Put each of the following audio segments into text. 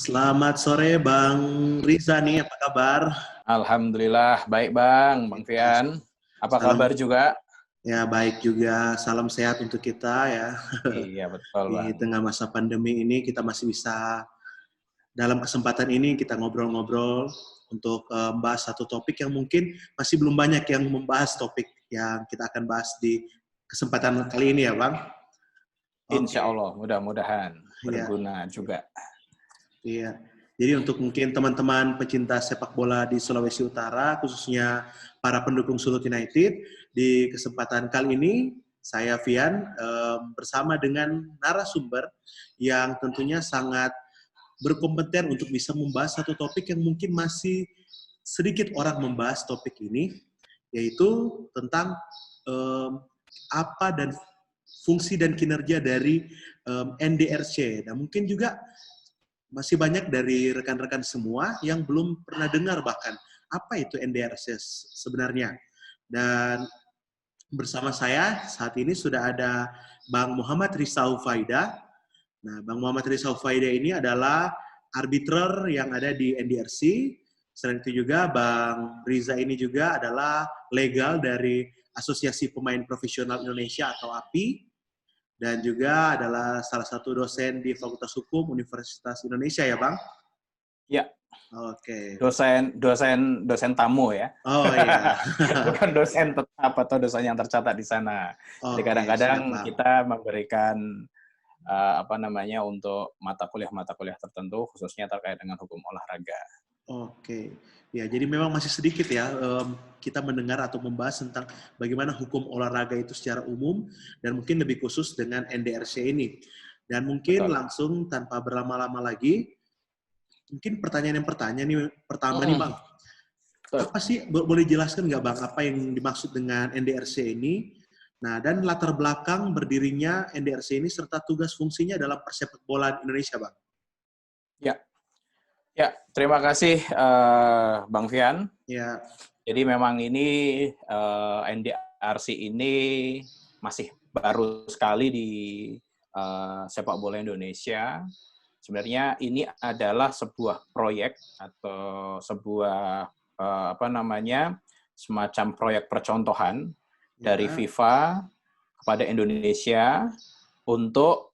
Selamat sore Bang Riza nih, apa kabar? Alhamdulillah, baik Bang Ya, Fian. Apa salam kabar juga? ya baik juga, salam sehat untuk kita ya. Iya, betul Di Bang. tengah masa pandemi ini kita masih bisa dalam kesempatan ini kita ngobrol-ngobrol untuk membahas satu topik yang mungkin masih belum banyak yang membahas topik yang kita akan bahas di kesempatan kali ini ya Bang. Insya Oke, Allah, mudah-mudahan iya. berguna juga. Iya. Jadi untuk mungkin teman-teman pecinta sepak bola di Sulawesi Utara, khususnya para pendukung Sulut United, di kesempatan kali ini saya Vian bersama dengan narasumber yang tentunya sangat berkompeten untuk bisa membahas satu topik yang mungkin masih sedikit orang membahas topik ini, yaitu tentang em, apa dan fungsi dan kinerja dari NDRC. Nah mungkin juga masih banyak dari rekan-rekan semua yang belum pernah dengar bahkan apa itu NDRC sebenarnya. Dan bersama saya saat ini sudah ada Bang Muhammad Rizal Faida. Nah, Bang Muhammad Rizal Faida ini adalah arbiter yang ada di NDRC. Selain itu juga Bang Riza ini juga adalah legal dari Asosiasi Pemain Profesional Indonesia atau API, dan juga adalah salah satu dosen di Fakultas Hukum Universitas Indonesia ya Bang? Ya, Oke. dosen tamu ya. Oh iya. Bukan dosen tetap atau dosen yang tercatat di sana. Jadi Oke, siap kadang-kadang Bang. kita memberikan untuk mata kuliah tertentu, khususnya terkait dengan hukum olahraga. Oke. Ya, jadi memang masih sedikit ya kita mendengar atau membahas tentang bagaimana hukum olahraga itu secara umum dan mungkin lebih khusus dengan NDRC ini. Dan mungkin Betul. langsung tanpa berlama-lama lagi, mungkin pertanyaan nih pertama nih Bang. Betul. Apa sih, boleh jelaskan nggak Bang, apa yang dimaksud dengan NDRC ini? Nah, dan latar belakang berdirinya NDRC ini serta tugas fungsinya dalam persepak bolaan Indonesia, Bang. Ya, ya. Terima kasih Bang Fian. Ya, Jadi memang ini NDRC ini masih baru sekali di sepak bola Indonesia. Sebenarnya ini adalah sebuah proyek atau sebuah semacam proyek percontohan dari ya, FIFA kepada Indonesia untuk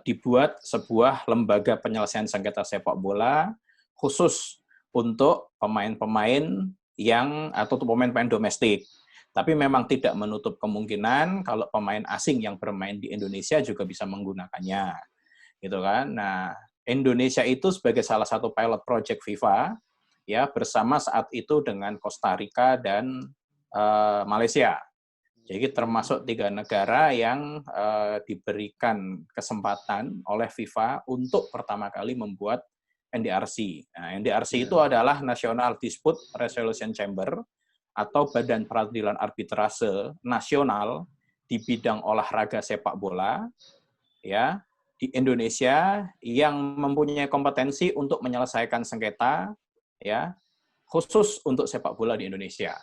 dibuat sebuah lembaga penyelesaian sengketa sepak bola khusus untuk pemain-pemain atau pemain-pemain domestik. Tapi memang tidak menutup kemungkinan kalau pemain asing yang bermain di Indonesia juga bisa menggunakannya. Gitu kan. Nah, Indonesia itu sebagai salah satu pilot project FIFA ya bersama saat itu dengan Costa Rica dan Malaysia. Jadi termasuk 3 negara yang diberikan kesempatan oleh FIFA untuk pertama kali membuat NDRC. Nah, NDRC itu adalah National Dispute Resolution Chamber atau Badan Peradilan Arbitrase Nasional di bidang olahraga sepak bola ya di Indonesia yang mempunyai kompetensi untuk menyelesaikan sengketa ya khusus untuk sepak bola di Indonesia.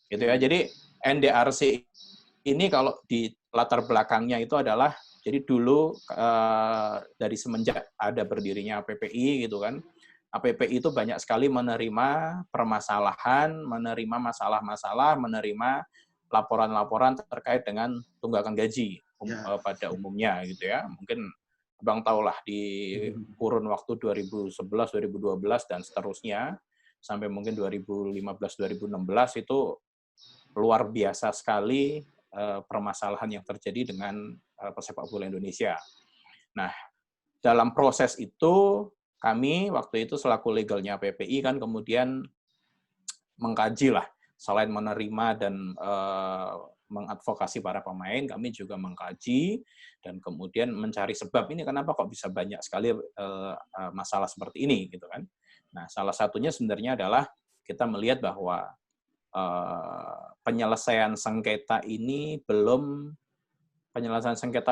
Gitu ya. Jadi NDRC ini kalau di latar belakangnya itu adalah jadi dulu dari semenjak ada berdirinya APPI gitu kan, APPI itu banyak sekali menerima permasalahan, menerima masalah-masalah, menerima laporan-laporan terkait dengan tunggakan gaji pada umumnya gitu ya. Mungkin Abang tahulah di kurun waktu 2011, 2012 dan seterusnya sampai mungkin 2015, 2016 itu luar biasa sekali permasalahan yang terjadi dengan persepak bola Indonesia. Nah, dalam proses itu kami waktu itu selaku legalnya PPI kan kemudian mengkaji lah, selain menerima dan mengadvokasi para pemain, kami juga mengkaji dan kemudian mencari sebab ini kenapa kok bisa banyak sekali masalah seperti ini gitu kan. Nah, salah satunya sebenarnya adalah kita melihat bahwa penyelesaian sengketa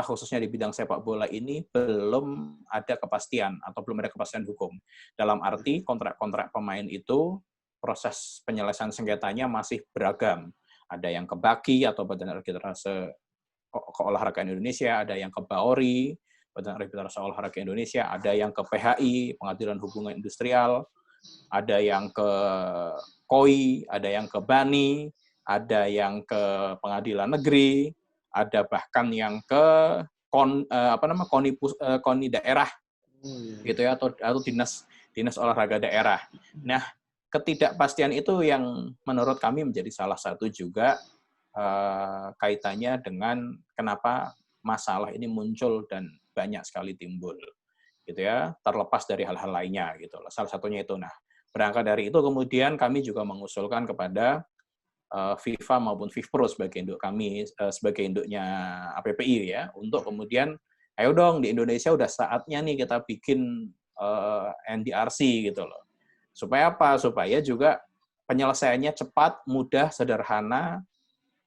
khususnya di bidang sepak bola ini belum ada kepastian atau belum ada kepastian hukum. Dalam arti kontrak-kontrak pemain itu proses penyelesaian sengketanya masih beragam. Ada yang ke BAKI atau Badan Arbitrase Keolahragaan Indonesia, ada yang ke BAORI, Badan Arbitrase Olahraga Indonesia, ada yang ke PHI, Pengadilan Hubungan Industrial, ada yang ke KOI, ada yang ke BANI, ada yang ke Pengadilan Negeri, ada bahkan yang ke KONI daerah, gitu ya, atau dinas olahraga daerah. Nah, ketidakpastian itu yang menurut kami menjadi salah satu juga kaitannya dengan kenapa masalah ini muncul dan banyak sekali timbul, gitu ya, terlepas dari hal-hal lainnya, gitu. Salah satunya itu. Nah, berangkat dari itu kemudian kami juga mengusulkan kepada FIFA maupun FIFPro sebagai induk kami, sebagai induknya APPI ya, untuk kemudian ayo dong di Indonesia udah saatnya nih kita bikin NDRC gitu loh. Supaya apa? Supaya juga penyelesaiannya cepat, mudah, sederhana,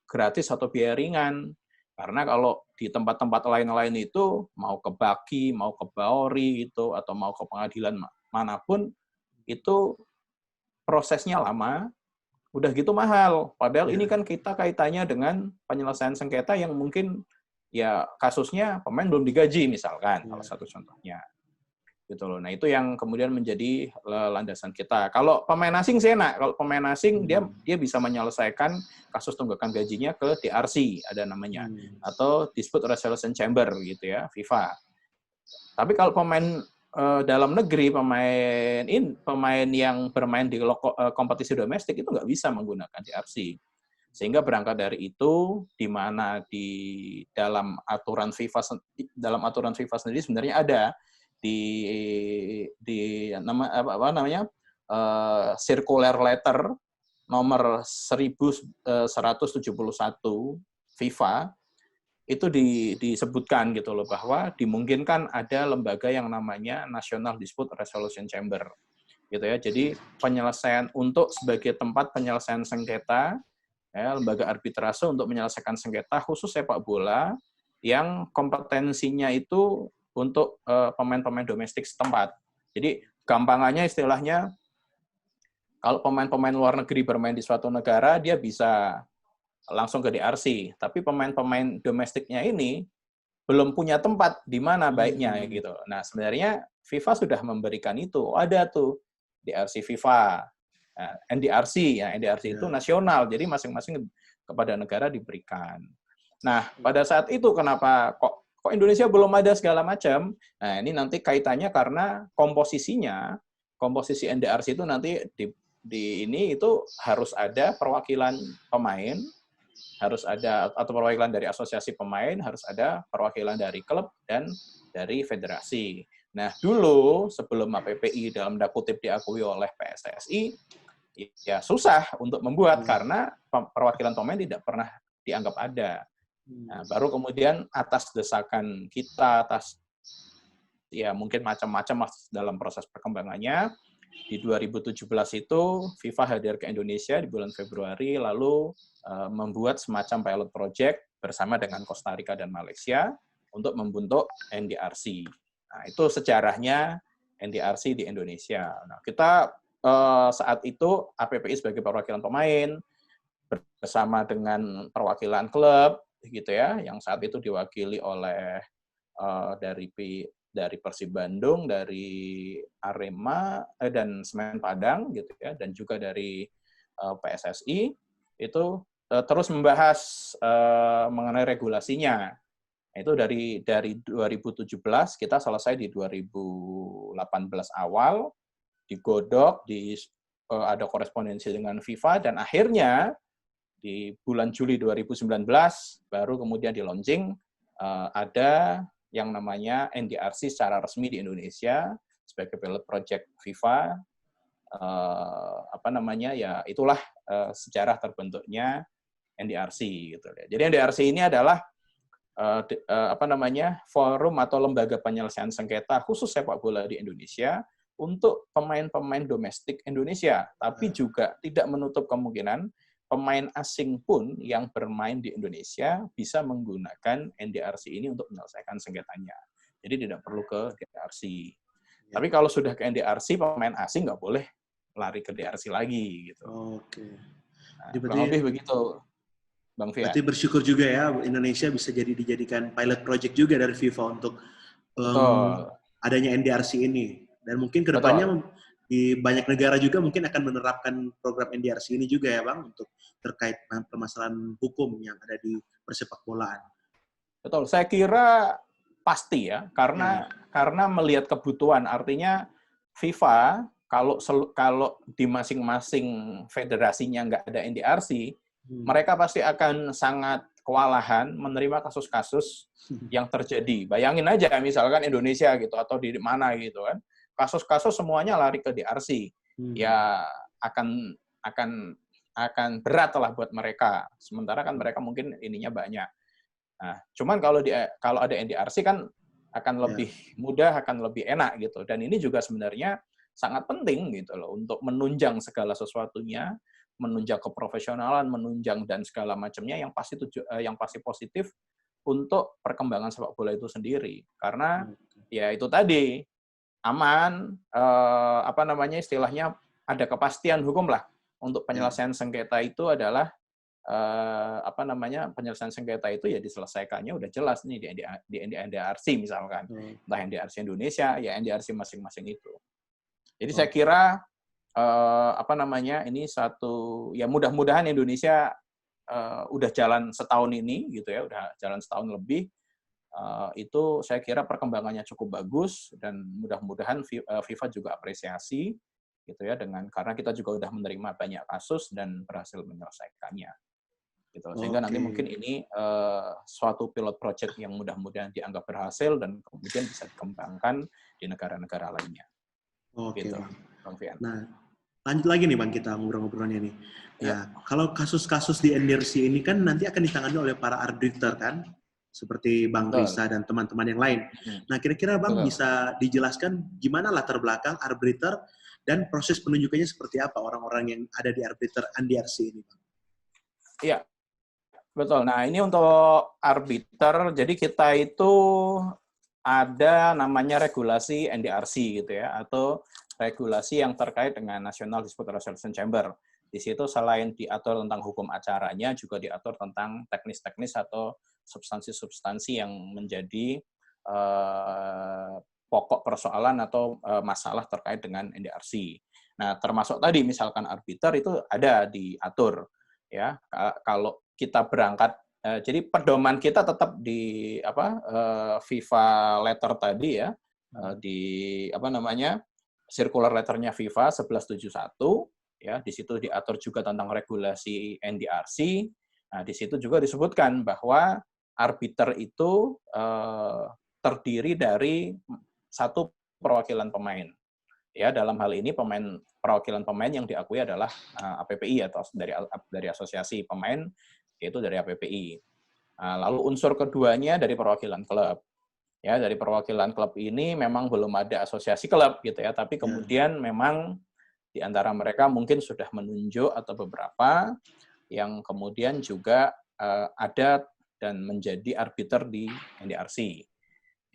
gratis atau biaya ringan. Karena kalau di tempat-tempat lain-lain itu mau ke Baki, mau ke Baori itu atau mau ke pengadilan manapun itu prosesnya lama, udah gitu mahal. Padahal ini kan kita kaitannya dengan penyelesaian sengketa yang mungkin ya kasusnya pemain belum digaji misalkan, salah satu contohnya. Gitu loh. Nah, itu yang kemudian menjadi landasan kita. Kalau pemain asing sih enak. Kalau pemain asing dia bisa menyelesaikan kasus tunggakan gajinya ke DRC ada namanya atau Dispute Resolution Chamber gitu ya, FIFA. Tapi kalau pemain dalam negeri, pemain yang bermain di kompetisi domestik itu nggak bisa menggunakan DRC. Sehingga berangkat dari itu, di mana di dalam aturan FIFA sendiri sebenarnya ada di circular letter nomor 1171 FIFA itu disebutkan gitu loh bahwa dimungkinkan ada lembaga yang namanya National Dispute Resolution Chamber gitu ya. Jadi penyelesaian untuk sebagai tempat penyelesaian sengketa ya, lembaga arbitrase untuk menyelesaikan sengketa khusus sepak bola yang kompetensinya itu untuk pemain-pemain domestik setempat. Jadi gampangannya istilahnya kalau pemain-pemain luar negeri bermain di suatu negara dia bisa langsung ke DRC, tapi pemain-pemain domestiknya ini belum punya tempat di mana baiknya gitu. Nah, sebenarnya FIFA sudah memberikan itu. Ada tuh DRC FIFA. Nah, NDRC ya, NDRC itu nasional. Jadi masing-masing kepada negara diberikan. Nah, pada saat itu kenapa kok Indonesia belum ada segala macam? Nah, ini nanti kaitannya karena komposisi NDRC itu nanti di ini itu harus ada perwakilan pemain, harus ada atau perwakilan dari asosiasi pemain, harus ada perwakilan dari klub dan dari federasi. Nah, dulu sebelum APPI dalam tanda kutip diakui oleh PSSI, ya susah untuk membuat karena perwakilan pemain tidak pernah dianggap ada. Nah, baru kemudian atas desakan kita, atas ya mungkin macam-macam dalam proses perkembangannya, di 2017 itu FIFA hadir ke Indonesia di bulan Februari, lalu membuat semacam pilot project bersama dengan Costa Rica dan Malaysia untuk membentuk NDRC. Nah, itu sejarahnya NDRC di Indonesia. Nah, kita saat itu APPI sebagai perwakilan pemain bersama dengan perwakilan klub gitu ya, yang saat itu diwakili oleh dari Persib Bandung, dari Arema dan Semen Padang gitu ya, dan juga dari PSSI itu terus membahas mengenai regulasinya. Itu dari 2017 kita selesai di 2018 awal, digodok, ada korespondensi dengan FIFA, dan akhirnya di bulan Juli 2019 baru kemudian di launching ada yang namanya NDRC secara resmi di Indonesia sebagai pilot project FIFA. Ya itulah sejarah terbentuknya NDRC gitu. Jadi NDRC ini adalah forum atau lembaga penyelesaian sengketa khusus sepak bola di Indonesia untuk pemain-pemain domestik Indonesia, tapi juga tidak menutup kemungkinan pemain asing pun yang bermain di Indonesia bisa menggunakan NDRC ini untuk menyelesaikan sengketanya. Jadi tidak perlu ke DRC. Ya. Tapi kalau sudah ke NDRC, pemain asing nggak boleh lari ke DRC lagi. Gitu. Oke. Nah, kurang lebih begitu, Bang Fian. Berarti bersyukur juga ya Indonesia bisa dijadikan pilot project juga dari FIFA untuk Betul. adanya NDRC ini. Dan mungkin Betul. kedepannya di banyak negara juga mungkin akan menerapkan program NDRC ini juga ya Bang, untuk terkait permasalahan hukum yang ada di persepak bolaan. Betul. Saya kira pasti ya, Ya. karena melihat kebutuhan. Artinya FIFA kalau di masing-masing federasinya nggak ada NDRC, mereka pasti akan sangat kewalahan menerima kasus-kasus yang terjadi. Bayangin aja misalkan Indonesia gitu atau di mana gitu kan. Kasus-kasus semuanya lari ke DRC. Ya akan akan akan berat lah buat mereka. Sementara kan mereka mungkin ininya banyak. Nah, cuman kalau ada NDRC kan akan lebih mudah, akan lebih enak gitu. Dan ini juga sebenarnya sangat penting gitu loh untuk menunjang segala sesuatunya, menunjang keprofesionalan, menunjang dan segala macamnya yang pasti positif untuk perkembangan sepak bola itu sendiri. Karena ya itu tadi aman, istilahnya ada kepastian hukum lah untuk penyelesaian sengketa itu adalah penyelesaian sengketa itu ya diselesaikannya udah jelas nih di NDRC misalkan. Entah NDRC Indonesia, ya NDRC masing-masing itu. Jadi saya kira ini satu ya mudah-mudahan Indonesia udah jalan setahun ini gitu ya, udah jalan setahun lebih. Itu saya kira perkembangannya cukup bagus dan mudah-mudahan FIFA juga apresiasi gitu ya karena kita juga udah menerima banyak kasus dan berhasil menyelesaikannya. Gitu. Sehingga nanti mungkin ini suatu pilot project yang mudah-mudahan dianggap berhasil dan kemudian bisa dikembangkan di negara-negara lainnya. Oke, gitu, Bang. Fian. Nah, lanjut lagi nih Bang kita ngobrol-ngobrolnya nih. Nah, kalau kasus-kasus di NDRC ini kan nanti akan ditangani oleh para arbiter kan, seperti Bang Risa dan teman-teman yang lain. Nah, kira-kira Bang bisa dijelaskan gimana latar belakang arbiter dan proses penunjukannya seperti apa orang-orang yang ada di arbiter NDRC ini, Bang? Iya, betul. Nah, ini untuk arbiter, jadi kita itu ada namanya regulasi NDRC gitu ya, atau regulasi yang terkait dengan National Dispute Resolution Chamber. Di situ selain diatur tentang hukum acaranya, juga diatur tentang teknis-teknis atau substansi-substansi yang menjadi pokok persoalan atau masalah terkait dengan NDRC. Nah, termasuk tadi misalkan arbiter itu ada diatur ya. Kalau kita berangkat jadi pedoman kita tetap di FIFA letter tadi ya, di circular letternya FIFA 1171 ya, di situ diatur juga tentang regulasi NDRC. Nah, di situ juga disebutkan bahwa arbiter itu terdiri dari satu perwakilan pemain. Ya, dalam hal ini perwakilan pemain yang diakui adalah APPI atau dari asosiasi pemain, yaitu dari APPI. Nah, lalu unsur keduanya dari perwakilan klub. Ya, dari perwakilan klub ini memang belum ada asosiasi klub gitu ya, tapi kemudian memang di antara mereka mungkin sudah menunjuk atau beberapa yang kemudian juga ada dan menjadi arbiter di NDRC.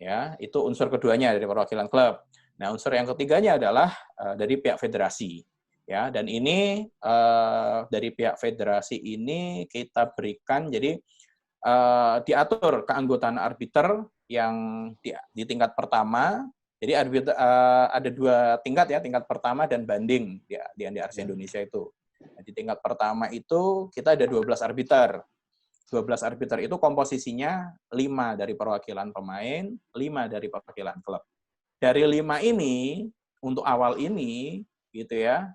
Ya, itu unsur keduanya dari perwakilan klub. Nah, unsur yang ketiganya adalah dari pihak federasi. Ya, dan ini dari pihak federasi ini kita berikan jadi diatur keanggotaan arbiter yang di tingkat pertama. Jadi ada dua tingkat ya, tingkat pertama dan banding di NDRC Indonesia itu. Nah, di tingkat pertama itu kita ada 12 arbiter. 12 arbiter itu komposisinya 5 dari perwakilan pemain, 5 dari perwakilan klub. Dari 5 ini, untuk awal ini, gitu ya,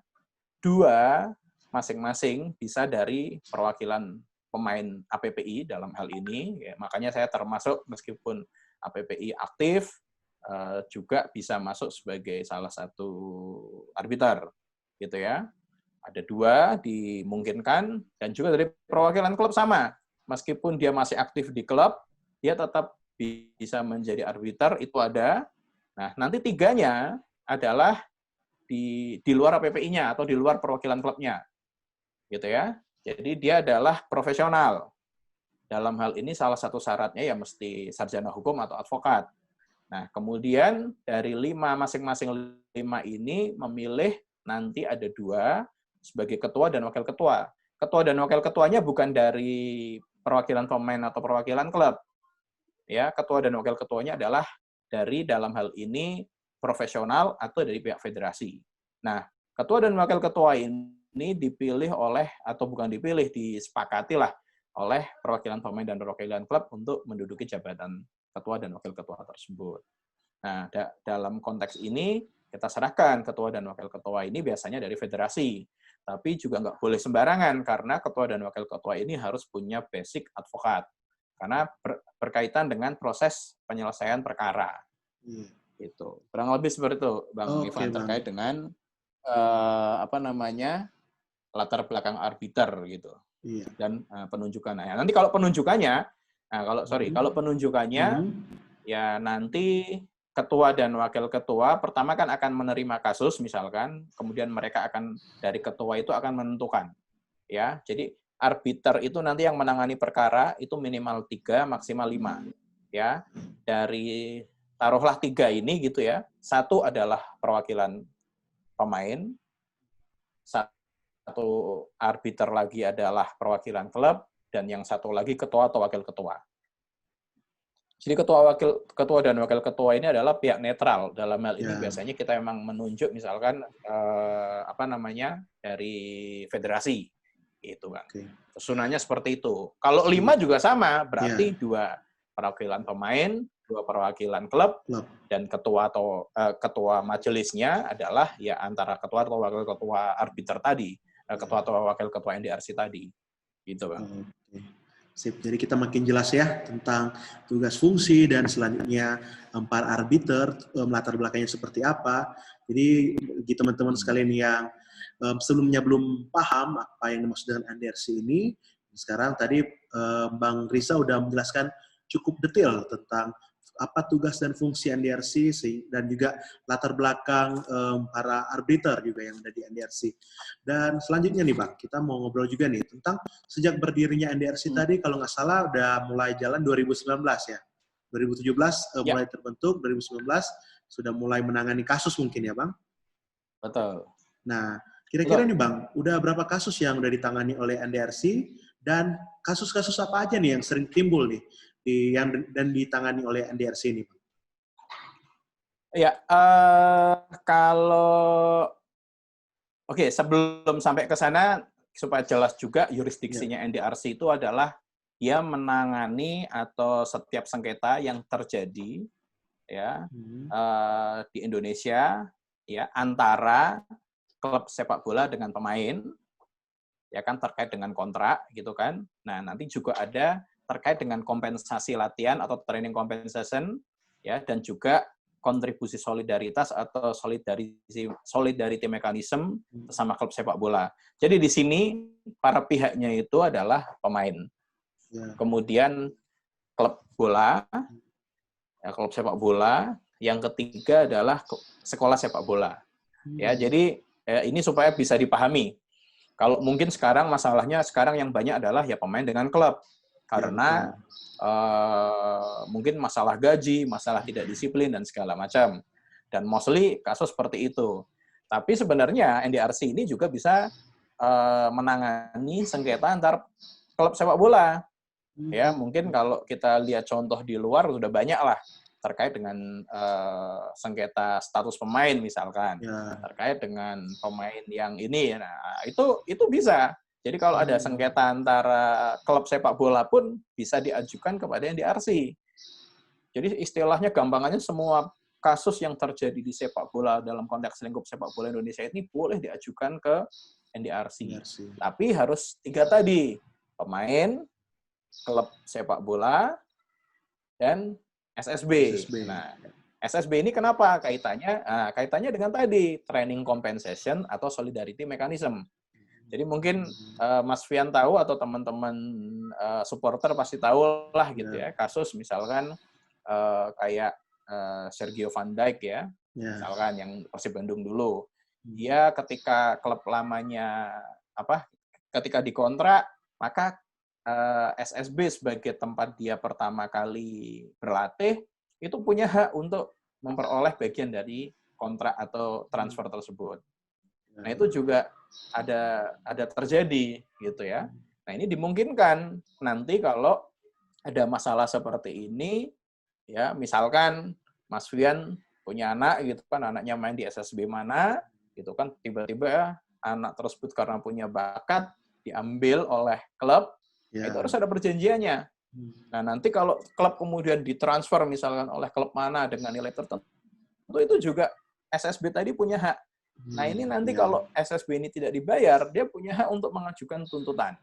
2 masing-masing bisa dari perwakilan pemain APPI dalam hal ini. Ya, makanya saya termasuk meskipun APPI aktif, juga bisa masuk sebagai salah satu arbiter. Gitu ya. Ada 2 dimungkinkan, dan juga dari perwakilan klub sama. Meskipun dia masih aktif di klub, dia tetap bisa menjadi arbiter, itu ada. Nah, nanti 3-nya adalah di luar APPI-nya atau di luar perwakilan klubnya. Gitu ya. Jadi dia adalah profesional. Dalam hal ini salah satu syaratnya ya mesti sarjana hukum atau advokat. Nah, kemudian dari 5 masing-masing 5 ini memilih nanti ada 2 sebagai ketua dan wakil ketua. Ketua dan wakil ketuanya bukan dari perwakilan pemain atau perwakilan klub. Ya, ketua dan wakil ketuanya adalah dari dalam hal ini profesional atau dari pihak federasi. Nah, ketua dan wakil ketua ini dipilih oleh, atau bukan dipilih, disepakati lah oleh perwakilan pemain dan perwakilan klub untuk menduduki jabatan ketua dan wakil ketua tersebut. Nah, dalam konteks ini, kita serahkan ketua dan wakil ketua ini biasanya dari federasi. Tapi juga nggak boleh sembarangan, karena ketua dan wakil ketua ini harus punya basic advokat. Karena berkaitan dengan proses penyelesaian perkara. Gitu. Kurang lebih seperti itu, Bang Ivan, terkait dengan latar belakang arbiter gitu. Dan penunjukan. Nah, nanti kalau penunjukannya, kalau penunjukannya ya nanti ketua dan wakil ketua pertama kan akan menerima kasus misalkan, kemudian mereka akan dari ketua itu akan menentukan. Ya, jadi arbiter itu nanti yang menangani perkara itu minimal 3, maksimal 5. Ya, dari taruhlah 3 ini gitu ya. 1 adalah perwakilan pemain, 1 arbiter lagi adalah perwakilan klub, dan yang 1 lagi ketua atau wakil ketua. Jadi ketua dan wakil ketua ini adalah pihak netral. Dalam hal ini biasanya kita memang menunjuk misalkan dari federasi, gitu kan. Susunannya seperti itu. Kalau 5 juga sama, berarti 2 perwakilan pemain, 2 perwakilan klub, dan ketua atau ketua majelisnya adalah ya antara ketua atau wakil ketua arbiter tadi, ketua atau wakil ketua NDRC tadi, gitu Bang. Sip. Jadi kita makin jelas ya tentang tugas fungsi dan selanjutnya para arbiter, latar belakangnya seperti apa. Jadi bagi teman-teman sekalian yang sebelumnya belum paham apa yang dimaksud dengan NDRC ini, sekarang tadi Bang Risa udah menjelaskan cukup detail tentang apa tugas dan fungsi NDRC dan juga latar belakang para arbiter juga yang ada di NDRC. Dan selanjutnya nih Bang, kita mau ngobrol juga nih tentang sejak berdirinya NDRC tadi kalau nggak salah udah mulai jalan 2019 ya. 2017 mulai terbentuk, 2019 sudah mulai menangani kasus mungkin ya Bang? Betul. Nah, kira-kira nih Bang, udah berapa kasus yang udah ditangani oleh NDRC dan kasus-kasus apa aja nih yang sering timbul nih dan ditangani oleh NDRC ini, Bang? Ya, sebelum sampai ke sana supaya jelas juga jurisdiksinya NDRC itu adalah dia menangani atau setiap sengketa yang terjadi ya di Indonesia ya antara klub sepak bola dengan pemain ya kan terkait dengan kontrak gitu kan. Nah, nanti juga ada terkait dengan kompensasi latihan atau training compensation ya dan juga kontribusi solidaritas atau solidarity mechanism bersama klub sepak bola. Jadi di sini para pihaknya itu adalah pemain. Kemudian klub bola, ya, klub sepak bola, yang ketiga adalah sekolah sepak bola. Ya, jadi ini supaya bisa dipahami. Kalau mungkin sekarang masalahnya yang banyak adalah ya pemain dengan klub. Karena mungkin masalah gaji, masalah tidak disiplin, dan segala macam. Dan mostly kasus seperti itu. Tapi sebenarnya NDRC ini juga bisa menangani sengketa antar klub sepak bola. Ya, mungkin kalau kita lihat contoh di luar sudah banyak lah terkait dengan sengketa status pemain misalkan, terkait dengan pemain yang ini. Nah, itu bisa. Jadi kalau ada sengketa antara klub sepak bola pun bisa diajukan kepada NDRC. Jadi istilahnya gampangannya semua kasus yang terjadi di sepak bola dalam konteks lingkup sepak bola Indonesia ini boleh diajukan ke NDRC. Tapi harus 3 tadi, pemain, klub sepak bola, dan SSB. Nah, SSB ini kenapa kaitannya? Nah, kaitannya dengan tadi, training compensation atau solidarity mechanism. Jadi mungkin Mas Fian tahu atau teman-teman supporter pasti tahu lah gitu ya, kasus misalkan kayak Sergio Van Dijk ya, misalkan yang Persib Bandung dulu. Dia ketika klub lamanya ketika dikontrak, maka SSB sebagai tempat dia pertama kali berlatih itu punya hak untuk memperoleh bagian dari kontrak atau transfer tersebut. Nah, itu juga ada terjadi gitu ya. Nah, ini dimungkinkan nanti kalau ada masalah seperti ini ya, misalkan Mas Fian punya anak gitu kan, anaknya main di SSB mana, gitu kan, tiba-tiba anak tersebut karena punya bakat diambil oleh klub, itu harus ada perjanjiannya. Nah, nanti kalau klub kemudian ditransfer misalkan oleh klub mana dengan nilai tertentu, itu juga SSB tadi punya hak. Nah, ini nanti kalau SSB ini tidak dibayar, dia punya hak untuk mengajukan tuntutan.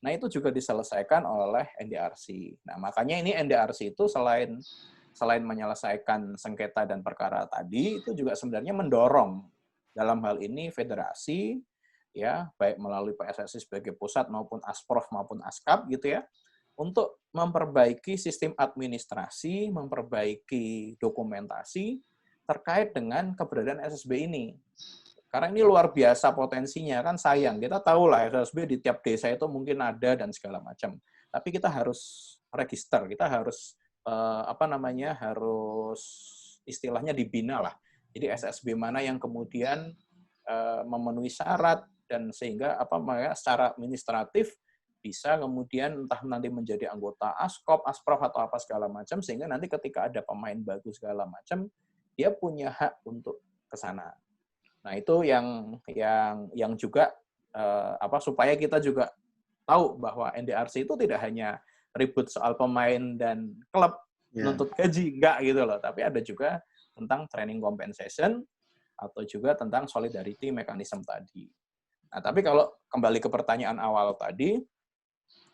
Nah, itu juga diselesaikan oleh NDRC. Nah, makanya ini NDRC itu selain menyelesaikan sengketa dan perkara tadi, itu juga sebenarnya mendorong dalam hal ini federasi, ya, baik melalui PSSI sebagai pusat maupun Asprof maupun Askap gitu ya, untuk memperbaiki sistem administrasi, memperbaiki dokumentasi terkait dengan keberadaan SSB ini. Karena ini luar biasa potensinya, kan sayang. Kita tahu lah SSB di tiap desa itu mungkin ada dan segala macam. Tapi kita harus register, kita harus harus istilahnya dibina lah. Jadi SSB mana yang kemudian memenuhi syarat dan sehingga secara administratif bisa kemudian entah nanti menjadi anggota Askop, Asprof atau apa segala macam, sehingga nanti ketika ada pemain bagus segala macam, dia punya hak untuk ke sana. Nah, itu yang juga supaya kita juga tahu bahwa NDRC itu tidak hanya ribut soal pemain dan klub nuntut gaji, enggak gitu loh, tapi ada juga tentang training compensation atau juga tentang solidarity mechanism tadi. Nah, tapi kalau kembali ke pertanyaan awal tadi,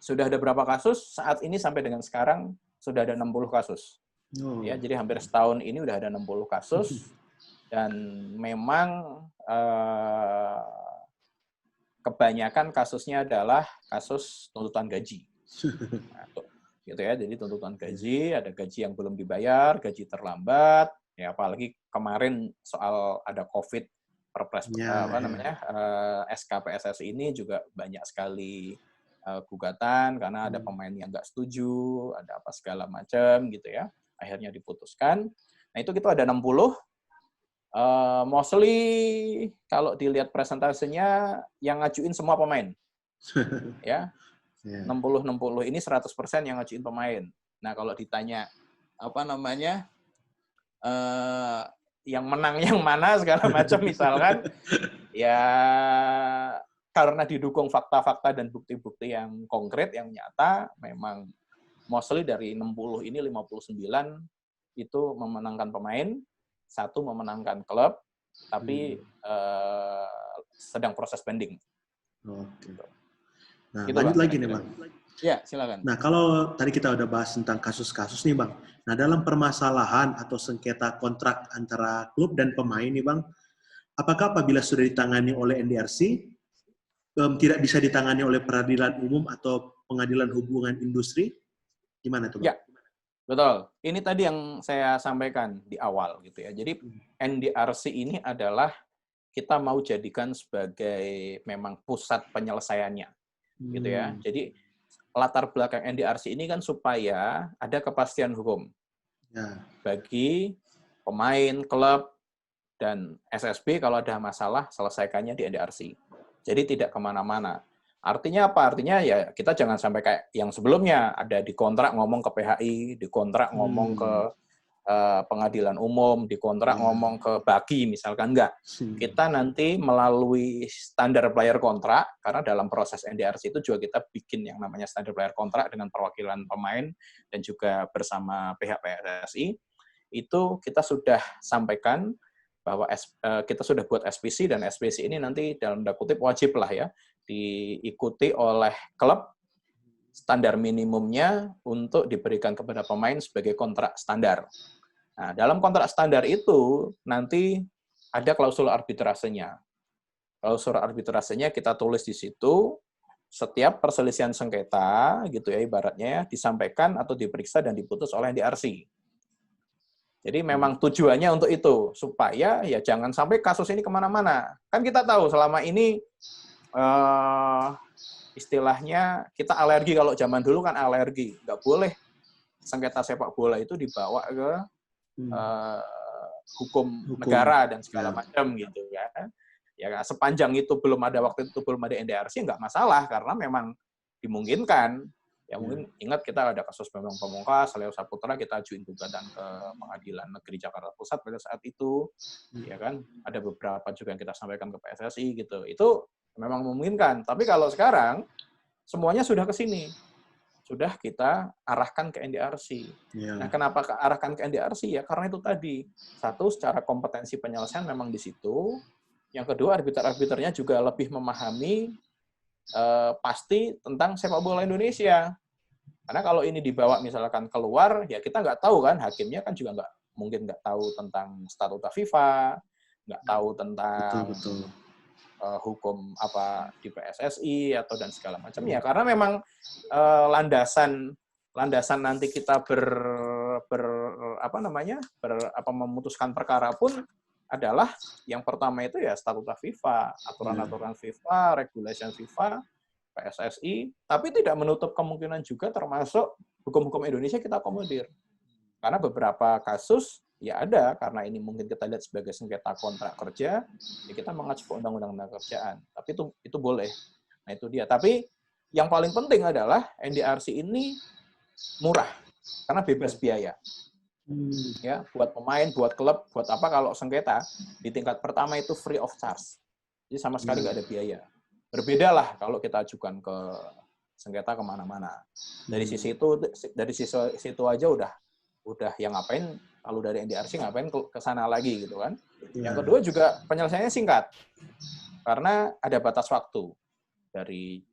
sudah ada berapa kasus? Saat ini sampai dengan sekarang sudah ada 60 kasus. Ya, jadi hampir setahun ini udah ada 60 kasus. Dan memang kebanyakan kasusnya adalah kasus tuntutan gaji. Nah, gitu ya, jadi tuntutan gaji, ada gaji yang belum dibayar, gaji terlambat, ya apalagi kemarin soal ada COVID, Perpres SK PSSI ini juga banyak sekali gugatan karena ada pemain yang nggak setuju, ada apa segala macam gitu ya. Akhirnya diputuskan. Nah, itu kita ada 60. Mostly kalau dilihat presentasinya yang ngajuin semua pemain. Ya. 60 ini 100% yang ngajuin pemain. Nah, kalau ditanya yang menang yang mana segala macam misalkan ya karena didukung fakta-fakta dan bukti-bukti yang konkret yang nyata, memang mostly dari 60 ini 59 itu memenangkan pemain, 1 memenangkan klub, tapi sedang proses pending. Oke. Nah, gitu, lanjut Bang, lagi nih, Bang. Ya, silakan. Nah, kalau tadi kita udah bahas tentang kasus-kasus nih, Bang. Nah, dalam permasalahan atau sengketa kontrak antara klub dan pemain nih, Bang, apakah apabila sudah ditangani oleh NDRC, tidak bisa ditangani oleh peradilan umum atau pengadilan hubungan industri? Gimana tuh, Bang? Ya, betul. Ini tadi yang saya sampaikan di awal gitu ya. Jadi NDRC ini adalah kita mau jadikan sebagai memang pusat penyelesaiannya, gitu ya. Jadi latar belakang NDRC ini kan supaya ada kepastian hukum bagi pemain, klub, dan SSB kalau ada masalah selesaikannya di NDRC. Jadi tidak kemana-mana. Artinya apa? Artinya ya kita jangan sampai kayak yang sebelumnya ada di kontrak ngomong ke PHI, di kontrak ngomong ke pengadilan umum, di kontrak ngomong ke Baki misalkan, enggak. Kita nanti melalui standar player kontrak, karena dalam proses NDRC itu juga kita bikin yang namanya standar player kontrak dengan perwakilan pemain dan juga bersama pihak PSSI, itu kita sudah sampaikan bahwa kita sudah buat SPC, dan SPC ini nanti dalam tanda kutip wajib lah ya diikuti oleh klub, standar minimumnya untuk diberikan kepada pemain sebagai kontrak standar. Nah, dalam kontrak standar itu nanti ada klausul arbitrasenya. Klausul arbitrasenya kita tulis di situ, setiap perselisihan sengketa gitu ya ibaratnya disampaikan atau diperiksa dan diputus oleh NDRC. Jadi memang tujuannya untuk itu, supaya ya jangan sampai kasus ini kemana-mana. Kan kita tahu selama ini istilahnya kita alergi, kalau zaman dulu kan alergi. Nggak boleh sengketa sepak bola itu dibawa ke hukum negara dan segala macam gitu ya. Ya sepanjang itu belum ada, waktu itu belum ada NDRC, nggak masalah, karena memang dimungkinkan Ya mungkin ingat kita ada kasus Bambang Pamungkas, Leo Saputra, kita ajuin gugatan ke Pengadilan Negeri Jakarta Pusat pada saat itu, ya kan. Ada beberapa juga yang kita sampaikan ke PSSI gitu. Itu memang memungkinkan. Tapi kalau sekarang semuanya sudah ke sini, sudah kita arahkan ke NDRC. Nah, kenapa arahkan ke NDRC? Ya karena itu tadi, satu, secara kompetensi penyelesaian memang di situ. Yang kedua, arbiter-arbiternya juga lebih memahami pasti tentang sepak bola Indonesia. Karena kalau ini dibawa misalkan keluar, ya kita nggak tahu kan, hakimnya kan juga mungkin nggak tahu tentang statuta FIFA, nggak tahu tentang hukum apa di PSSI atau dan segala macam ya. Karena memang landasan nanti kita memutuskan perkara pun adalah yang pertama itu ya statuta FIFA, aturan-aturan FIFA, regulation FIFA, PSSI, tapi tidak menutup kemungkinan juga termasuk hukum-hukum Indonesia kita akomodir. Karena beberapa kasus ya ada, karena ini mungkin kita lihat sebagai sengketa kontrak kerja, ya kita mengacu ke undang-undang kerjaan. Tapi itu boleh. Nah itu dia. Tapi yang paling penting adalah NDRC ini murah, karena bebas biaya. Ya, buat pemain, buat klub, buat apa kalau sengketa di tingkat pertama itu free of charge. Jadi sama sekali nggak ada biaya. Berbeda lah kalau kita ajukan ke sengketa kemana-mana. Dari sisi itu aja udah yang ngapain, kalau dari NDRC ngapain ke sana lagi gitu kan. Yang kedua juga penyelesaiannya singkat. Karena ada batas waktu. Dari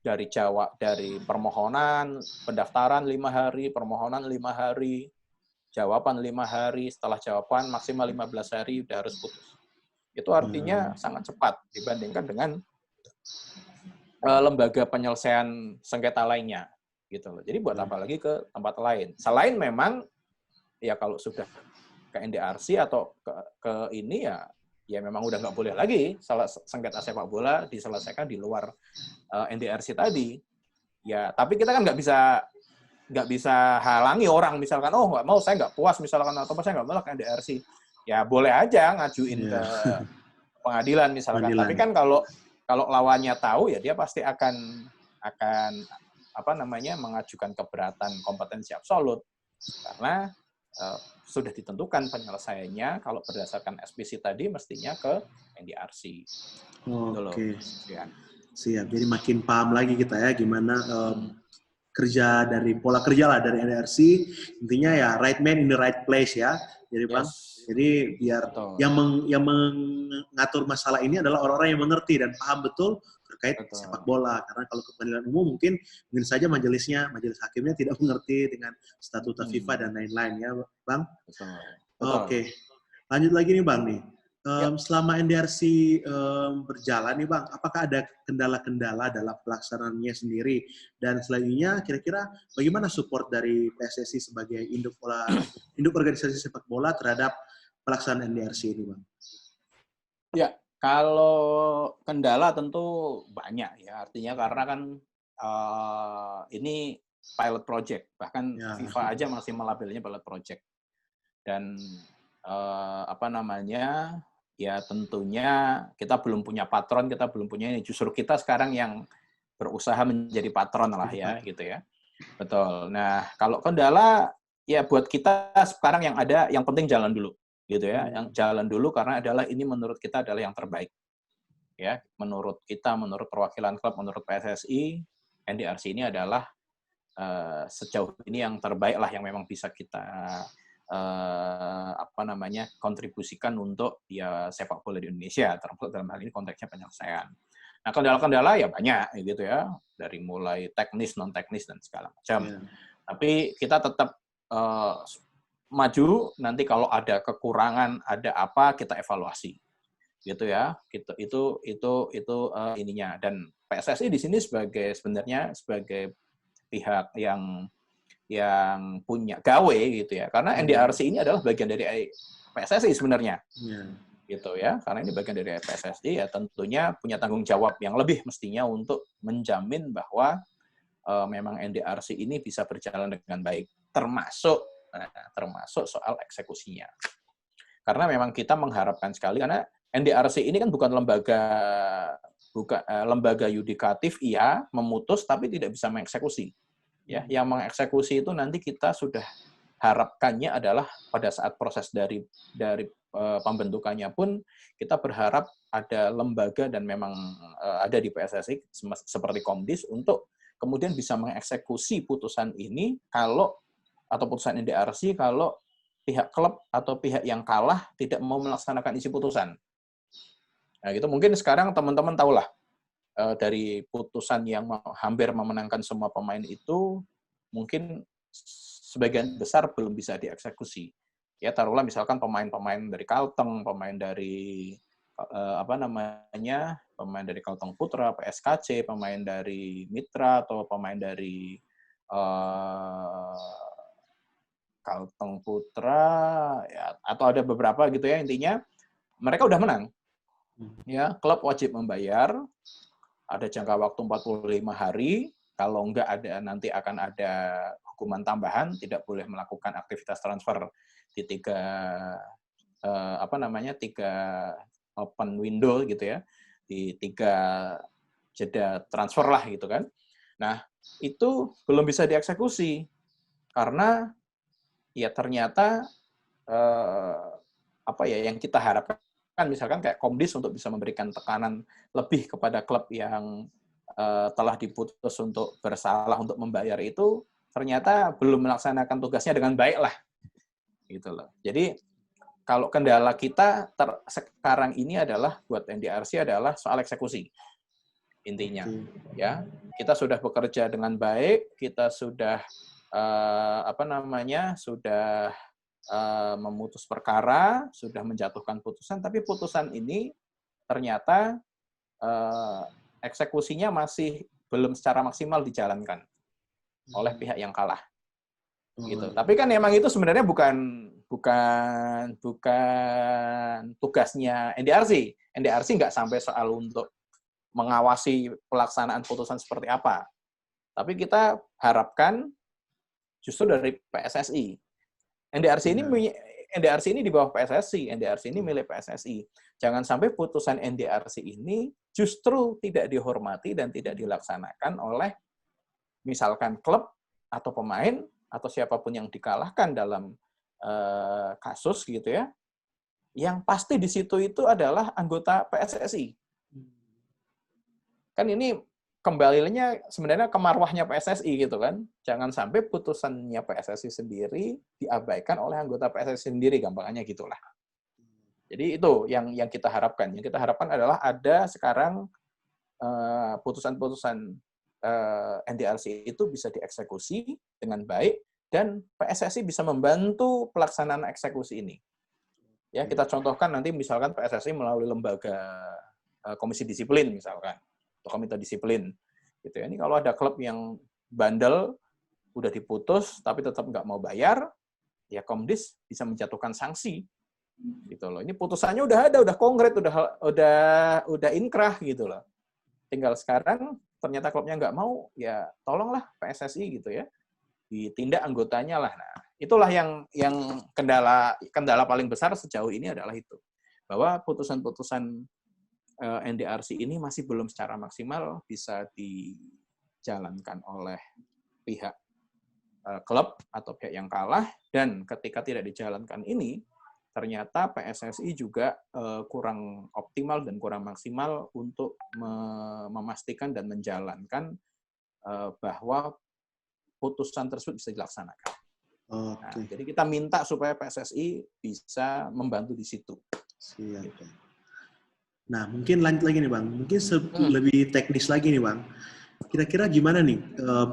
permohonan, pendaftaran 5 hari, permohonan 5 hari, jawaban 5 hari, setelah jawaban maksimal 15 hari udah harus putus. Itu artinya sangat cepat dibandingkan dengan lembaga penyelesaian sengketa lainnya gitu loh. Jadi buat apa lagi ke tempat lain? Selain memang ya kalau sudah ke NDRC atau ke ini ya memang udah nggak boleh lagi sengketa sepak bola diselesaikan di luar NDRC tadi. Ya, tapi kita kan nggak bisa halangi orang misalkan nggak mau, saya nggak puas misalkan atau saya nggak mau ke NDRC. Ya boleh aja ngajuin ke pengadilan misalkan. Tapi kan kalau lawannya tahu ya dia pasti akan mengajukan keberatan kompetensi absolut karena sudah ditentukan penyelesaiannya kalau berdasarkan SPC tadi mestinya ke NDRC. Oke. Siap. Jadi makin paham lagi kita ya gimana pola kerja lah dari NDRC. Intinya ya right man in the right place ya. Jadi Bang, jadi biar yang mengatur masalah ini adalah orang-orang yang mengerti dan paham betul terkait sepak bola. Karena kalau ke pengadilan umum mungkin saja majelis hakimnya tidak mengerti dengan statuta FIFA dan lain-lain ya, Bang. Oke. Lanjut lagi nih, Bang nih. Selama NDRC berjalan nih Bang, apakah ada kendala-kendala dalam pelaksanaannya sendiri? Dan selanjutnya kira-kira bagaimana support dari PSSI sebagai induk organisasi sepak bola terhadap pelaksanaan NDRC ini Bang? Ya, kalau kendala tentu banyak ya, artinya karena kan ini pilot project, bahkan FIFA aja masih melabelnya pilot project. Dan ya tentunya kita belum punya patron, kita belum punya ini. Justru kita sekarang yang berusaha menjadi patron lah ya, gitu ya. Betul. Nah, kalau kendala, ya buat kita sekarang yang ada, yang penting jalan dulu, gitu ya. Yang jalan dulu karena ini menurut kita adalah yang terbaik. Ya, menurut kita, menurut perwakilan klub, menurut PSSI, NDRC ini adalah sejauh ini yang terbaik lah yang memang bisa kita kontribusikan untuk ya sepak bola di Indonesia, termasuk dalam hal ini konteksnya penyelesaian. Nah, kendala-kendala ya banyak gitu ya, dari mulai teknis, non teknis dan segala macam. Tapi kita tetap maju, nanti kalau ada kekurangan, ada apa kita evaluasi. Gitu ya. Itu ininya, dan PSSI di sini sebenarnya sebagai pihak yang punya gawe gitu ya, karena NDRC ini adalah bagian dari PSSI sebenarnya, gitu ya, karena ini bagian dari PSSI ya tentunya punya tanggung jawab yang lebih mestinya untuk menjamin bahwa memang NDRC ini bisa berjalan dengan baik, termasuk soal eksekusinya, karena memang kita mengharapkan sekali, karena NDRC ini kan bukan lembaga yudikatif, memutus tapi tidak bisa mengeksekusi. Ya, yang mengeksekusi itu nanti kita sudah harapkannya adalah pada saat proses dari pembentukannya pun kita berharap ada lembaga dan memang ada di PSSI seperti Komdis untuk kemudian bisa mengeksekusi putusan ini atau putusan NDRC kalau pihak klub atau pihak yang kalah tidak mau melaksanakan isi putusan. Nah, gitu mungkin sekarang teman-teman tahulah dari putusan yang hampir memenangkan semua pemain itu mungkin sebagian besar belum bisa dieksekusi. Ya, taruhlah misalkan pemain-pemain dari Kalteng, pemain dari pemain dari Kalteng Putra, PSKC, pemain dari Mitra atau pemain dari Kalteng Putra, ya, atau ada beberapa gitu ya, intinya mereka udah menang. Ya, klub wajib membayar, ada jangka waktu 45 hari, kalau enggak nanti akan ada hukuman tambahan, tidak boleh melakukan aktivitas transfer di tiga open window gitu ya, di 3 jeda transfer lah gitu kan. Nah, itu belum bisa dieksekusi karena ya ternyata yang kita harapkan misalkan kayak Komdis untuk bisa memberikan tekanan lebih kepada klub yang telah diputus untuk bersalah untuk membayar itu ternyata belum melaksanakan tugasnya dengan baik lah gitu loh. Jadi kalau kendala kita sekarang ini adalah buat NDRC adalah soal eksekusi intinya. Ya, kita sudah bekerja dengan baik, kita sudah sudah memutus perkara, sudah menjatuhkan putusan, tapi putusan ini ternyata eksekusinya masih belum secara maksimal dijalankan oleh pihak yang kalah. Gitu. Tapi kan memang itu sebenarnya bukan tugasnya NDRC. NDRC nggak sampai soal untuk mengawasi pelaksanaan putusan seperti apa. Tapi kita harapkan justru dari PSSI. NDRC ini di bawah PSSI, NDRC ini milik PSSI. Jangan sampai putusan NDRC ini justru tidak dihormati dan tidak dilaksanakan oleh misalkan klub atau pemain atau siapapun yang dikalahkan dalam kasus gitu ya. Yang pasti di situ itu adalah anggota PSSI. Kan ini kembalinya sebenarnya ke marwahnya PSSI gitu kan. Jangan sampai putusannya PSSI sendiri diabaikan oleh anggota PSSI sendiri, gampangannya gitulah. Jadi itu yang kita harapkan. Yang kita harapkan adalah ada sekarang putusan-putusan NDRC itu bisa dieksekusi dengan baik dan PSSI bisa membantu pelaksanaan eksekusi ini. Ya, kita contohkan nanti misalkan PSSI melalui lembaga komisi disiplin misalkan. Komite disiplin gitu ya. Ini kalau ada klub yang bandel udah diputus tapi tetap nggak mau bayar, ya Komdis bisa menjatuhkan sanksi gitu loh. Ini putusannya udah ada, udah konkret, udah inkrah gitu loh. Tinggal sekarang ternyata klubnya nggak mau, ya tolonglah PSSI gitu ya, ditindak anggotanya lah. Nah, itulah yang kendala paling besar sejauh ini adalah itu, bahwa putusan-putusan NDRC ini masih belum secara maksimal bisa dijalankan oleh pihak klub atau pihak yang kalah, dan ketika tidak dijalankan ini, ternyata PSSI juga kurang optimal dan kurang maksimal untuk memastikan dan menjalankan bahwa putusan tersebut bisa dilaksanakan. Nah, jadi kita minta supaya PSSI bisa membantu di situ. Siap. Gitu. Nah, mungkin lanjut lagi nih Bang. Mungkin lebih teknis lagi nih Bang. Kira-kira gimana nih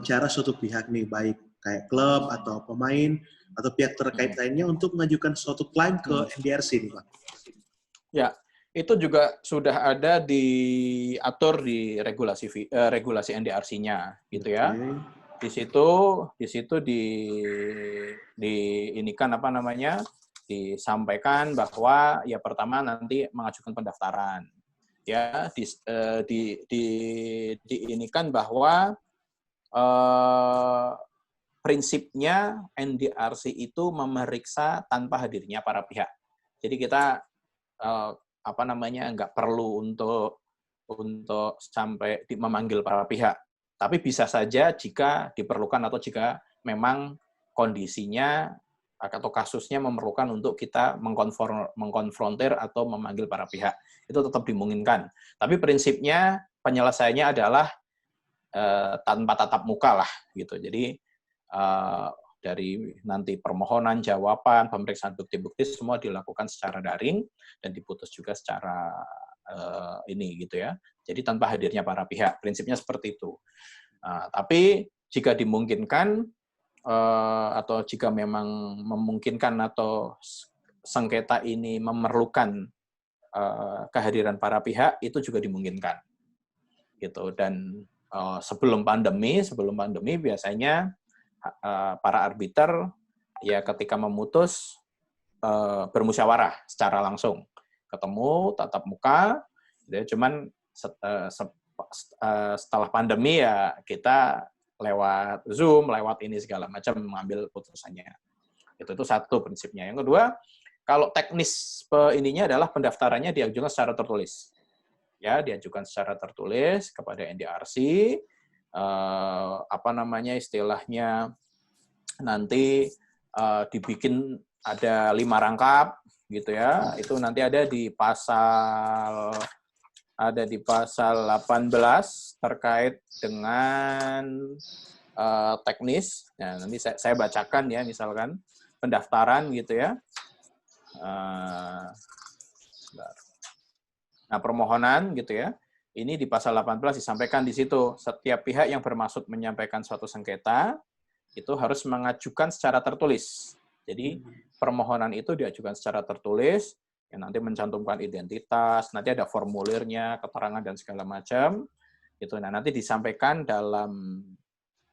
cara suatu pihak nih, baik kayak klub atau pemain atau pihak terkait lainnya untuk mengajukan suatu klaim ke NDRC nih Bang? Ya, itu juga sudah ada diatur di regulasi NDRC-nya gitu ya. Di situ disampaikan bahwa ya pertama nanti mengajukan pendaftaran, ya diinikan bahwa prinsipnya NDRC itu memeriksa tanpa hadirnya para pihak. Jadi kita nggak perlu untuk sampai memanggil para pihak. Tapi bisa saja jika diperlukan atau jika memang kondisinya atau kasusnya memerlukan untuk kita mengkonfrontir atau memanggil para pihak. Itu tetap dimungkinkan. Tapi prinsipnya penyelesaiannya adalah tanpa tatap muka lah gitu. Jadi dari nanti permohonan, jawaban, pemeriksaan bukti-bukti semua dilakukan secara daring dan diputus juga secara ini gitu ya. Jadi tanpa hadirnya para pihak. Prinsipnya seperti itu. Tapi jika dimungkinkan atau jika memang memungkinkan atau sengketa ini memerlukan kehadiran para pihak, itu juga dimungkinkan. Gitu. Dan sebelum pandemi biasanya para arbiter ya ketika memutus bermusyawarah secara langsung, ketemu tatap muka, gitu. Cuman setelah pandemi ya kita lewat Zoom, lewat ini segala macam mengambil putusannya. Itu satu prinsipnya. Yang kedua, kalau teknis ininya adalah pendaftarannya diajukan secara tertulis. Ya, diajukan secara tertulis kepada NDRC, istilahnya nanti dibikin ada 5 rangkap gitu ya. Itu nanti ada di pasal 18 terkait dengan teknis. Nah, nanti saya bacakan ya, misalkan pendaftaran gitu ya. Nah, permohonan gitu ya. Ini di pasal 18 disampaikan di situ, setiap pihak yang bermaksud menyampaikan suatu sengketa itu harus mengajukan secara tertulis. Jadi permohonan itu diajukan secara tertulis, yang nanti mencantumkan identitas, nanti ada formulirnya, keterangan dan segala macam. Itu nanti disampaikan dalam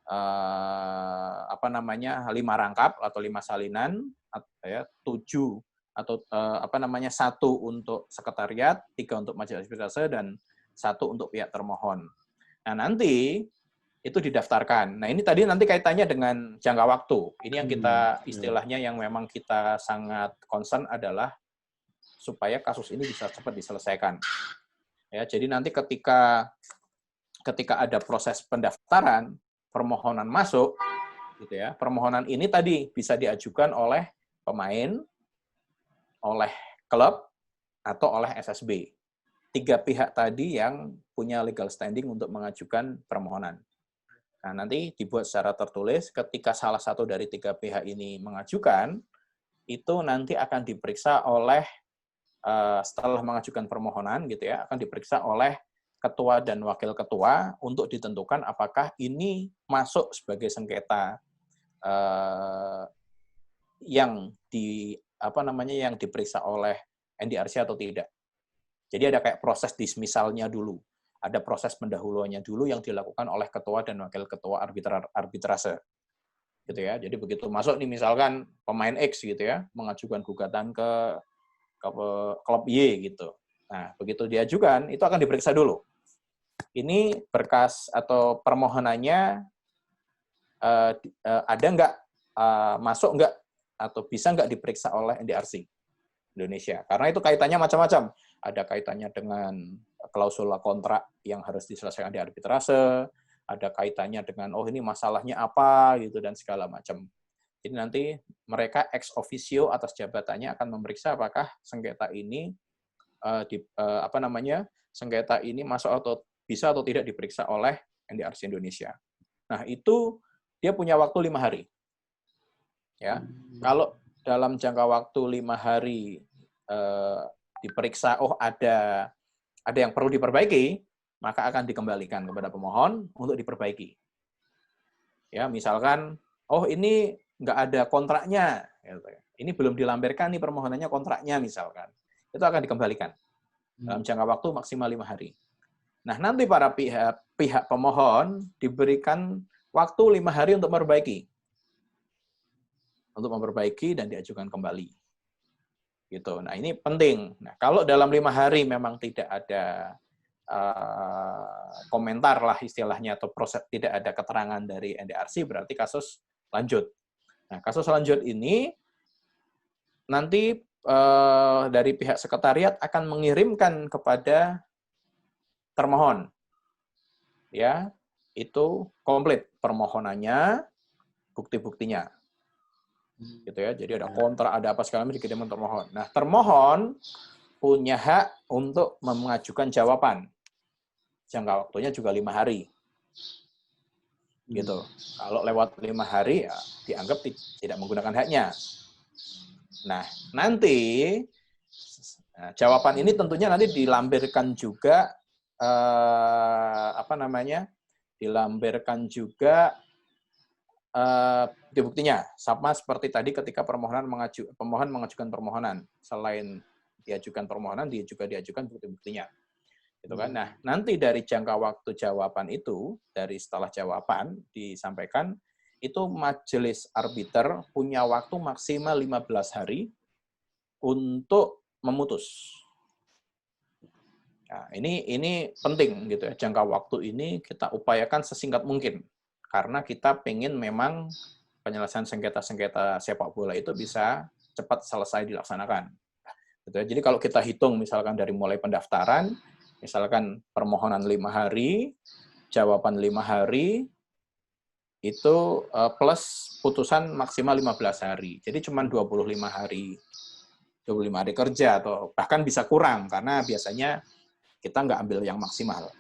5 rangkap atau 5 salinan, 7 atau 1 untuk sekretariat, 3 untuk majelis arbitrase dan 1 untuk pihak termohon. Nah, nanti itu didaftarkan. Nah, ini tadi nanti kaitannya dengan jangka waktu. Ini yang kita istilahnya yang memang kita sangat concern adalah supaya kasus ini bisa cepat diselesaikan. Ya, jadi nanti ketika ada proses pendaftaran, permohonan masuk, gitu ya. Permohonan ini tadi bisa diajukan oleh pemain, oleh klub, atau oleh SSB. 3 pihak tadi yang punya legal standing untuk mengajukan permohonan. Nah, nanti dibuat secara tertulis, ketika salah satu dari 3 pihak ini mengajukan, itu nanti akan diperiksa oleh, setelah mengajukan permohonan, gitu ya, akan diperiksa oleh ketua dan wakil ketua untuk ditentukan apakah ini masuk sebagai sengketa yang yang diperiksa oleh NDRC atau tidak. Jadi ada kayak proses dismisalnya dulu. Ada proses pendahuluannya dulu yang dilakukan oleh ketua dan wakil ketua arbitrase. Gitu ya. Jadi begitu masuk nih misalkan pemain X gitu ya, mengajukan gugatan ke klub Y gitu. Nah, begitu diajukan, itu akan diperiksa dulu. Ini berkas atau permohonannya ada nggak, masuk nggak, atau bisa nggak diperiksa oleh NDRC Indonesia. Karena itu kaitannya macam-macam. Ada kaitannya dengan klausul kontrak yang harus diselesaikan di arbitrase, ada kaitannya dengan, ini masalahnya apa, gitu, dan segala macam. Jadi nanti mereka ex officio atas jabatannya akan memeriksa apakah sengketa ini, sengketa ini masuk atau bisa atau tidak diperiksa oleh NDRC Indonesia. Nah, itu dia punya waktu 5 hari. Ya, kalau dalam jangka waktu 5 hari diperiksa, ada yang perlu diperbaiki, maka akan dikembalikan kepada pemohon untuk diperbaiki. Ya, misalkan, ini nggak ada kontraknya, ini belum dilampirkan nih permohonannya kontraknya misalkan, itu akan dikembalikan dalam jangka waktu maksimal 5 hari. Nah, nanti para pihak pemohon diberikan waktu 5 hari untuk memperbaiki dan diajukan kembali. Gitu. Nah, ini penting. Nah, kalau dalam 5 hari memang tidak ada komentar lah istilahnya, atau proses tidak ada keterangan dari NDRC, berarti kasus lanjut. Nah, kasus lanjut ini nanti dari pihak sekretariat akan mengirimkan kepada termohon, ya, itu komplit permohonannya, bukti-buktinya. Gitu ya. Jadi ada kontrak, ada apa segala macam dikirim termohon. Nah, termohon punya hak untuk mengajukan jawaban. Jangka waktunya juga 5 hari. Gitu. Kalau lewat 5 hari, ya dianggap tidak menggunakan haknya. Nah, nanti jawaban ini tentunya nanti dilampirkan juga dilampirkan juga bukti-buktinya, sama seperti tadi ketika pemohon mengajukan permohonan, selain diajukan permohonan, dia juga diajukan bukti-buktinya, gitu kan? Nah, nanti dari jangka waktu jawaban itu, dari setelah jawaban disampaikan, itu majelis arbiter punya waktu maksimal 15 hari untuk memutus. Nah, ini penting gitu ya, jangka waktu ini kita upayakan sesingkat mungkin. Karena kita pengen memang penyelesaian sengketa-sengketa sepak bola itu bisa cepat selesai dilaksanakan. Gitu ya. Jadi kalau kita hitung misalkan dari mulai pendaftaran, misalkan permohonan 5 hari, jawaban 5 hari, itu plus putusan maksimal 15 hari. Jadi cuma 25 hari kerja, atau bahkan bisa kurang, karena biasanya kita nggak ambil yang maksimal.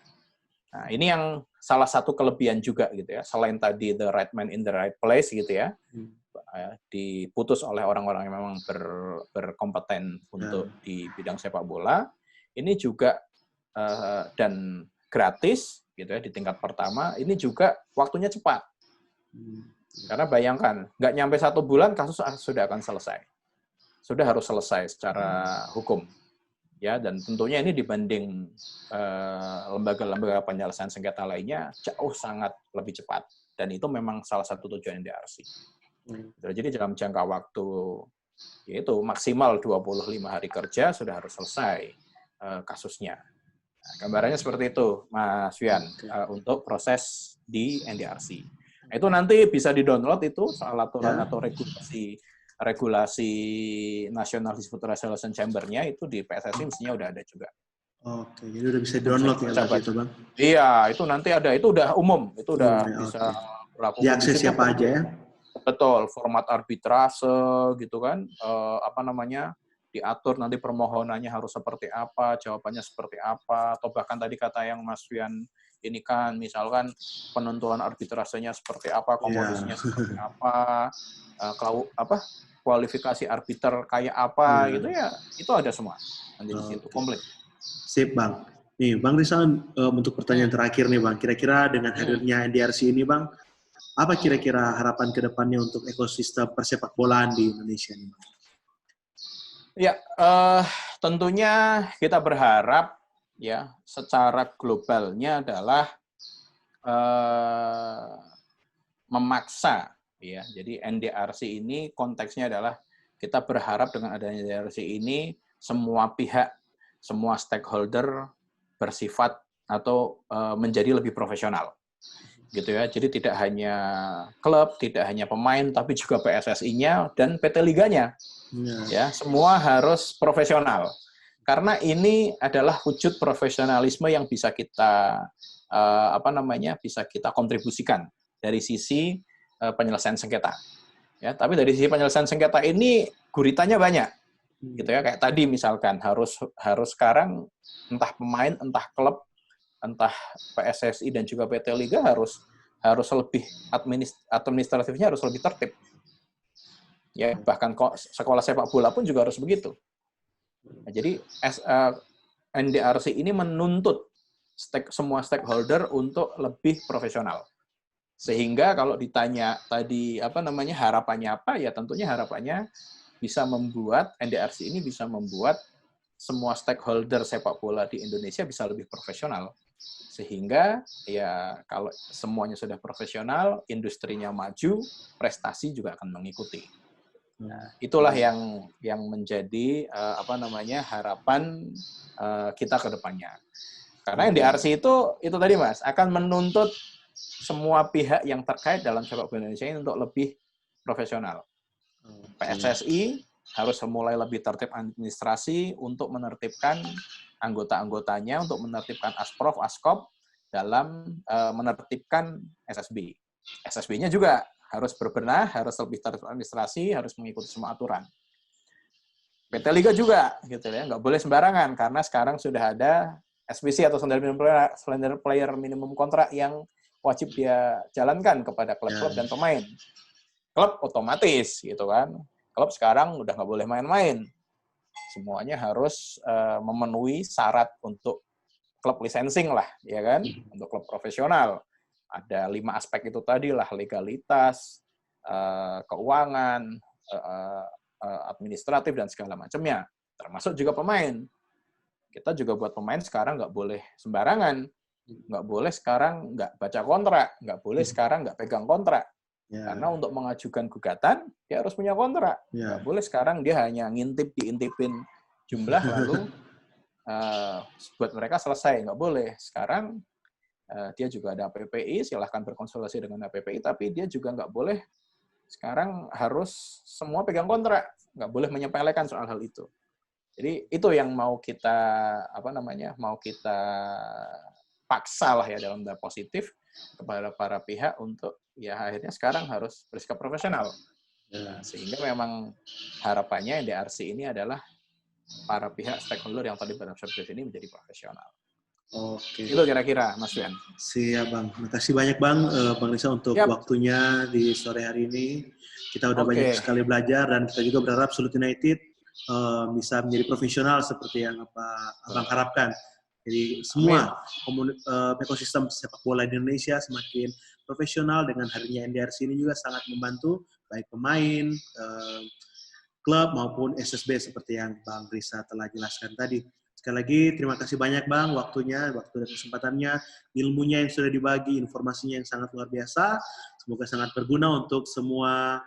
Nah, ini yang salah satu kelebihan juga gitu ya. Selain tadi the right man in the right place gitu ya, diputus oleh orang-orang yang memang berkompeten untuk di bidang sepak bola. Ini juga dan gratis gitu ya di tingkat pertama. Ini juga waktunya cepat. Karena bayangkan, nggak nyampe 1 bulan kasus sudah akan selesai. Sudah harus selesai secara hukum. Ya, dan tentunya ini dibanding lembaga-lembaga penyelesaian sengketa lainnya jauh sangat lebih cepat, dan itu memang salah satu tujuan NDRC. Jadi dalam jangka waktu yaitu maksimal 25 hari kerja sudah harus selesai kasusnya. Nah, gambarannya seperti itu, Mas Fian, untuk proses di NDRC. Nah, itu nanti bisa di-download itu soal aturan atau regulasi National Dispute Resolution Chamber-nya itu di PSSI mestinya udah ada juga. Oke, jadi udah bisa download ya itu, Bang? Iya, itu nanti ada, itu udah umum, itu udah bisa berlaku. Diakses siapa aja ya? Betul, format arbitrase gitu kan, diatur nanti permohonannya harus seperti apa, jawabannya seperti apa, atau bahkan tadi kata yang Mas Fian ini kan, misalkan penentuan arbitrasenya seperti apa, komposisinya seperti apa, kualifikasi arbiter kayak apa gitu ya, itu ada semua nanti di situ komplit. Sip, Bang. Nih, Bang Rizal, untuk pertanyaan terakhir nih, Bang. Kira-kira dengan hadirnya NDRC ini, Bang, apa kira-kira harapan ke depannya untuk ekosistem persepak bolaan di Indonesia nih, Bang? Ya, tentunya kita berharap ya secara globalnya adalah memaksa ya. Jadi NDRC ini konteksnya adalah kita berharap dengan adanya NDRC ini semua pihak, semua stakeholder bersifat atau menjadi lebih profesional. Gitu ya. Jadi tidak hanya klub, tidak hanya pemain, tapi juga PSSI-nya dan PT Liganya. Ya, semua harus profesional. Karena ini adalah wujud profesionalisme yang bisa kita bisa kita kontribusikan dari sisi penyelesaian sengketa. Ya, tapi dari sisi penyelesaian sengketa ini guritanya banyak. Gitu ya, kayak tadi misalkan harus sekarang entah pemain, entah klub, entah PSSI dan juga PT Liga harus lebih administratifnya harus lebih tertib. Ya, bahkan sekolah sepak bola pun juga harus begitu. Nah, jadi NDRC ini menuntut semua stakeholder untuk lebih profesional. Sehingga kalau ditanya tadi harapannya apa, ya tentunya harapannya bisa membuat NDRC ini bisa membuat semua stakeholder sepak bola di Indonesia bisa lebih profesional. Sehingga ya kalau semuanya sudah profesional, industrinya maju, prestasi juga akan mengikuti. Nah, itulah yang menjadi harapan kita ke depannya. Karena NDRC itu tadi Mas akan menuntut semua pihak yang terkait dalam sepak bola Indonesia ini untuk lebih profesional. PSSI harus mulai lebih tertib administrasi untuk menertibkan anggota-anggotanya, untuk menertibkan Asprof, Askop, dalam menertibkan SSB. SSB-nya juga harus berbenah, harus lebih teradministrasi, harus mengikuti semua aturan. PT Liga juga, gitu ya, nggak boleh sembarangan karena sekarang sudah ada SPC atau standard player minimum kontrak yang wajib dia jalankan kepada klub-klub dan pemain. Klub otomatis, gitu kan. Klub sekarang udah nggak boleh main-main. Semuanya harus memenuhi syarat untuk klub licensing lah, ya kan, untuk klub profesional. Ada 5 aspek itu tadi lah, legalitas, keuangan, administratif, dan segala macamnya. Termasuk juga pemain. Kita juga buat pemain sekarang nggak boleh sembarangan. Nggak boleh sekarang nggak baca kontrak. Nggak boleh sekarang nggak pegang kontrak. Karena untuk mengajukan gugatan, dia harus punya kontrak. Nggak boleh sekarang dia hanya diintipin jumlah, lalu buat mereka selesai. Nggak boleh. Sekarang dia juga ada APPI, silahkan berkonsultasi dengan APPI, tapi dia juga nggak boleh sekarang harus semua pegang kontrak. Nggak boleh menyepelekan soal hal itu. Jadi itu yang mau kita mau kita paksa lah ya dalam tanda positif kepada para pihak untuk ya akhirnya sekarang harus bersikap profesional. Nah, sehingga memang harapannya NDRC ini adalah para pihak stakeholder yang tadi berobservasi ini menjadi profesional. Oke. Itu kira-kira, Mas Fian. Siap, Bang. Makasih banyak, Bang Risa untuk waktunya di sore hari ini. Kita udah banyak sekali belajar dan kita juga berharap Sulut United bisa menjadi profesional seperti yang Abang harapkan. Jadi semua ekosistem sepak bola di Indonesia semakin profesional. Dengan hadirnya NDRC ini juga sangat membantu baik pemain, klub maupun SSB seperti yang Bang Risa telah jelaskan tadi. Sekali lagi terima kasih banyak, Bang, waktu dan kesempatannya, ilmunya yang sudah dibagi, informasinya yang sangat luar biasa. Semoga sangat berguna untuk semua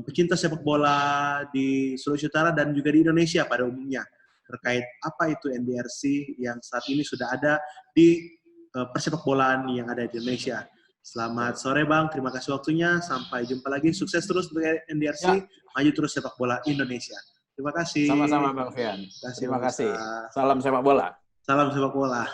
pecinta sepak bola di Sulawesi Utara dan juga di Indonesia pada umumnya terkait apa itu NDRC yang saat ini sudah ada di persepak bolaan yang ada di Indonesia. Selamat sore, Bang. Terima kasih waktunya. Sampai jumpa lagi. Sukses terus untuk NDRC. Maju terus sepak bola Indonesia. Terima kasih. Sama-sama, Bang Fian. Terima kasih. Salam sepak bola. Salam sepak bola.